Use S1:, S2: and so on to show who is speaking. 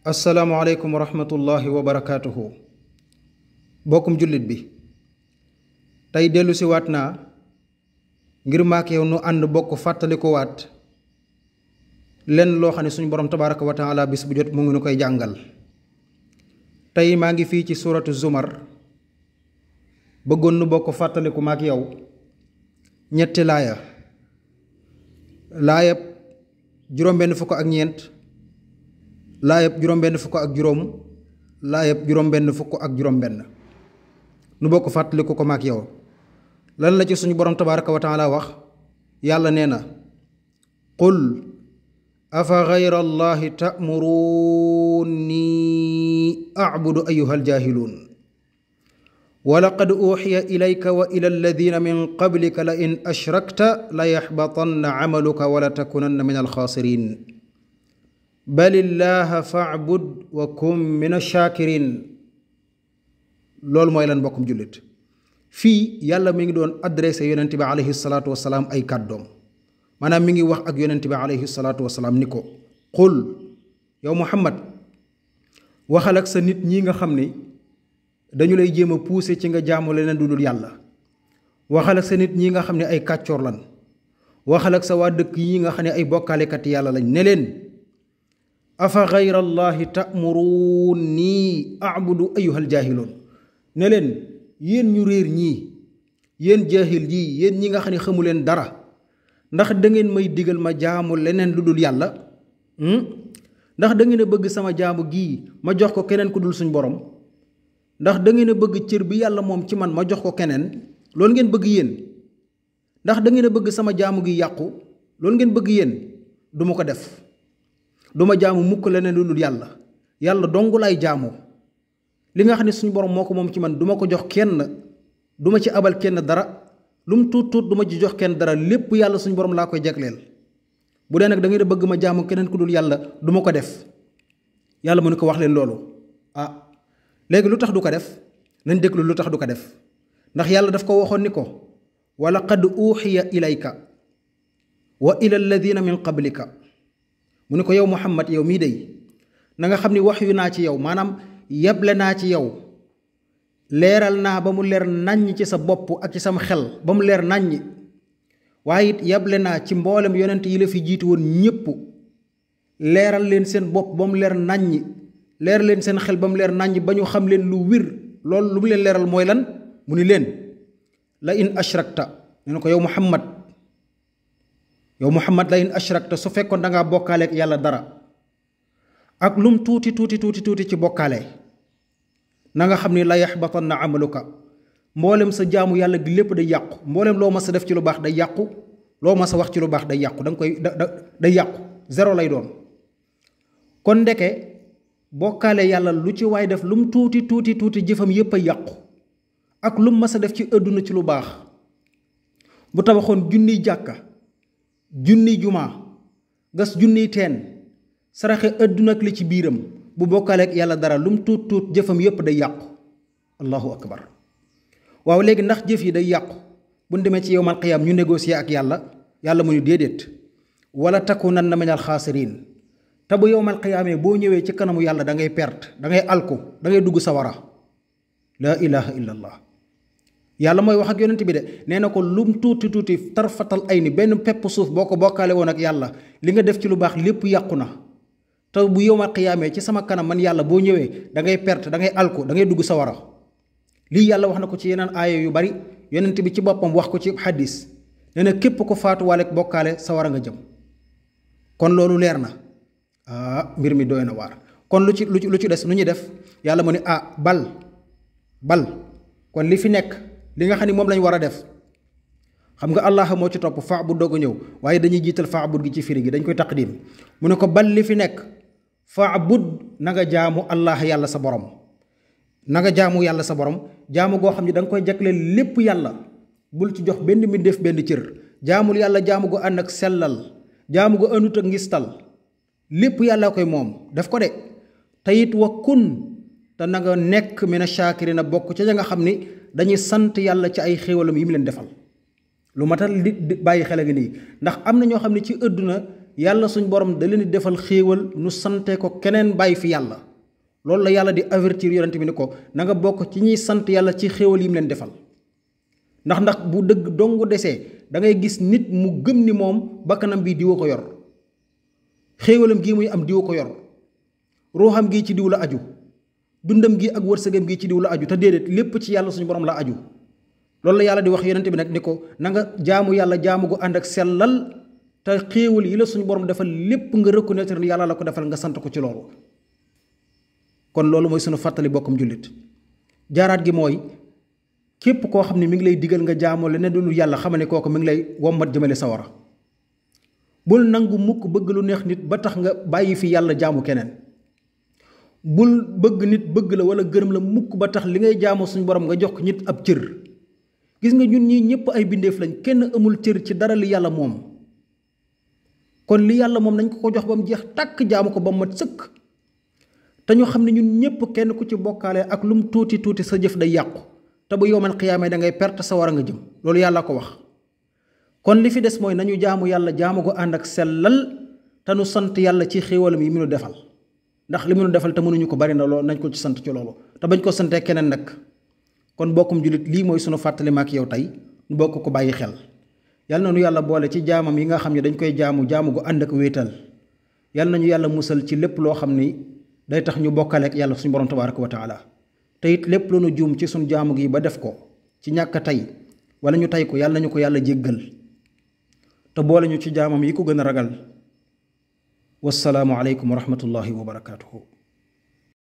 S1: asalaamualeykum wa rahmatullahi wa barakaatuhu. bokkum jullit bi tey dellu si waat naa ngir maak yow nu ànd bokk fàttaliku waat lenn loo xam ne suñu borom tabaaraka wa taala bis bu jot mu ngi nu koy jàngal. tey maa ngi fii ci suuratu zumar bëggoon nu bokk fàttaliku maak yow ñetti laayab juróom-benn fukk ak ñeent, laayab juróom-benn fukk ak juróom, laayab juróom-benn fukk ak juróom-benn nu bokk fàttaliku ko maak yow. lan la ci suñu borom tabaaraka wa taala wax? yàlla nee na qul afa gayra allahi ta'muruni a'budu ayyuhal jaahiluun wa laqad uuxiya ilayka wa ila alladina min qablika la in ashrakta la yaxbatanna camaluka wa la takunanna min alxaasirin bal illaha fa'bud wa kun min ash-shaakirin. loolu mooy lan mbokkum jullit? fii yàlla mi ngi doon adressé yonent bi alayhi salaatu wasalaam ay kàddoom, maanaam mi ngi wax ak yonent bi alayhi salaatu wasalaam ni ko qul yow Muhammad waxal ak sa nit ñi nga xam ni dañu lay jéem a pousser ci nga jaamu leneen du dul yàlla. waxal ak sa nit ñi nga xam ne ay kàccoor lan. waxal ak sa waa dëkk yi nga xam ne ay bokkaalekat yàlla lañ ne leen afa gayra allahi ta'muruni a'budu ayyuhal jaahiluun. ne leen yéen ñu réer ñii, yéen jaahil yii, yéen ñi nga xam ne xamu leen dara, ndax da ngeen may digal ma jaamu leneen lu dul yàlla? ndax da ngeen a bëgg sama jaamu gii ma jox ko keneen ku dul suñ borom? ndax da ngeen a bëgg cër bi yàlla moom ci man ma jox ko keneen? loolu ngeen bëgg yéen? ndax da ngeen a bëgg sama jaamu gi yàqu? loolu ngeen bëgg yéen? du ma ko def. du ma jaamu mukk leneen lu dul yàlla. yàlla dong laay jaamu. li nga xam ne suñu borom moo ko moom ci man du ma ko jox kenn, du ma ci abal kenn dara, lu mu tuut tuut du ma ci jox kenn dara, lépp yàlla suñu borom laa koy jagleel. bu dee nag da ngeen a bëgg ma jaamu keneen ku dul yàlla du ma ko def. yàlla mu ne ko wax leen loolu. léegi lu tax du ko def? nañ déglu lu tax du ko def. ndax yàlla daf ko waxoon ni ko wa laqad uuxiya ilayka wa ila alladina min qablika. mu ne ko yow Muhammad yow mii day na nga xam ni wax yu naa ci yow, maanaam yeble naa ci yow, leeral naa ba mu leer naññ ci sa bopp ak ci sama xel ba mu leer naññ, waaye it yeble naa ci mboolem yonent yi la fi jiitu woon ñépp, leeral leen seen bopp ba mu leer naññ, leer leen seen xel ba mu leer naññ ba ñu xam leen lu wir. loolu lu mu leen leeral mooy lan? mu ni leen la in ashrakta. ñu ne ko yow Muhammad la in ashrakta, su fekkoon dangaa bokkaaleek yàlla dara ak lum tuuti ci bokkaale, na nga xam ni la yaxbatanna amaluka, mboolem sa jaamu yàlla gi lépp day yàqu. mboolem loo mas a def ci lu baax day yàqu, loo mas a wax ci lu baax day yàqu, day yàqu, zéro lay doon. kon ndeke bokkaale yàlla lu ci waay def lum tuuti jëfam yépp a yàqu. ak lum mas a def ci àdduna ci lu baax, bu tabaxoon junniy jàkka, junniy jumaa, gas junniy teen, saraxe àdduna ak li ci biiram, bu bokkaaleek yàlla dara lum tuut jëfam yépp day yàqu. allahu akbar. waaw léegi ndax jëf yi day yàqu bu ñu demee ci yowmal qiyaam ñu négocier ak yàlla? yàlla mu ñu déedéet, wala takunanna minal xaasiriin. te bu yowmal qiyaamee boo ñëwee ci kanamu yàlla da ngay perte, da ngay alku, da ngay dugg sawara. laa ilaha illa allah. yàlla mooy wax ak yonent bi de, nee na ko lum tuuti tarfatal ay ni benn pepp suuf boo ko bokkaale woon ak yàlla, li nga def ci lu baax lépp yàqu na. te bu yowmal qiyaamee ci sama kanam man yàlla boo ñëwee da ngay perte, da ngay alku, da ngay dugg sawara. lii yàlla wax na ko ci yeneen aaya yu bari, yonent bi ci boppam wax ko ci xadis, nee na képp ko faatuwaaleek bokkaale sawara nga jëm. kon loolu leer na. mbir mi doy na waar. kon lu ci des nu ñuy def? yàlla mu ne bal kon li fi nekk, li nga xam ne moom lañ war a def, xam nga allah moo ci topp fa'bud doog a ñëw, waaye dañuy jiital fa'bud gi ci firi gi, dañ koy taqdim. mu ne ko bal li fi nekk fa'bud, na nga jaamu allah yàlla sa borom. na nga jaamu yàlla sa borom, jaamu goo xam ne da nga koy jagleel lépp yàlla, bul ci jox benn mbindeef benn cër. jaamul yàlla jaamu gu ànd ak sellal, jaamu gu àndut ak ngistal, lépp yàlla koy moom def ko de. te it wa kun, te na nga nekk mina shaakirina, bokk ca nga xam ni dañuy sant yàlla ci ay xéewalam yi mu leen defal. lu matal di bàyyi xel a ngi nii, ndax am na ñoo xam ne ci àdduna yàlla suñ borom da leen di defal xéewal nu sante ko keneen bàyyi fi yàlla. loolu la yàlla di avertir yonent bi ni ko na nga bokk ci ñuy sant yàlla ci xéewal yi mu leen defal. ndax bu dëgg dongu desee da ngay gis nit mu gëm ni moom bakkanam bii diwa ko yor, xéewalam gii muy am diwa ko yor, ruuxam gii ci diw la aju, dundam gi ak wërsëgam gi ci diw la aju, te déedéet lépp ci yàlla suñu borom la aju. loolu la yàlla di wax yonent bi nag ni ko na nga jaamu yàlla jaamu gu ànd ak sellal, te xéewal yi la suñu borom defal lépp nga reconnaître ni yàlla la ko defal nga sant ko ci loolu. kon loolu mooy sunu fàttali bokkum jullit. jaaraat gi mooy képp koo xam ne mi ngi lay digal nga jaamoo leneen lu yàlla xamal ne kooku mi ngi lay wommat jëmale sawara. bul nangu mukk bëgg lu neex nit ba tax nga bàyyi fi yàlla jaamu keneen. bul bëgg nit bëgg la wala gërëm la mukk ba tax li ngay jaamoo suñu borom nga jox nit ab cër. gis nga ñun ñii ñëpp ay bindeef lañ, kenn amul cër ci dara li yàlla moom. kon li yàlla moom nañ ko jox ba mu jeex tàkk jaamu ko ba mu mat sëkk. te ñu xam ne ñun ñëpp kenn ku ci bokkaale ak lu mu tuuti tuuti sa jëf day yàqu, te bu yowmal xiyaamee da ngay perte sa war a nga jëm. loolu yàlla ko wax. kon li fi des mooy nañu jaamu yàlla jaamu ko ànd ak sellal, te nu sant yàlla ci xéewalam yi mu nu defal. ndax li mu nu defal te mënuñu ko bari na loolu nañ ko ci sant ci loolu te bañ ko santee keneen nag. kon bokkum jullit lii mooy sunu fàttali ma ak yow tey nu bokk ko bàyyi xel. yal na nu yàlla boole ci jaamam yi nga xam ne dañ koy jaamu gu ànd ak wéetal. yal nañu yàlla musal ci lépp loo xam ni day tax ñu bokkaleek yàlla suñu borom tabaaraka wa taala. te it lépp lu nu juum ci suñu jaamu gi ba def ko ci ñàkk tey wala ñu tey ko yàlla nañu ko yàlla jéggal te boole ñu ci jaamam yi ko gën a ragal. wassalaamu aleykum wa rahmatullahi wa barakaatuhu.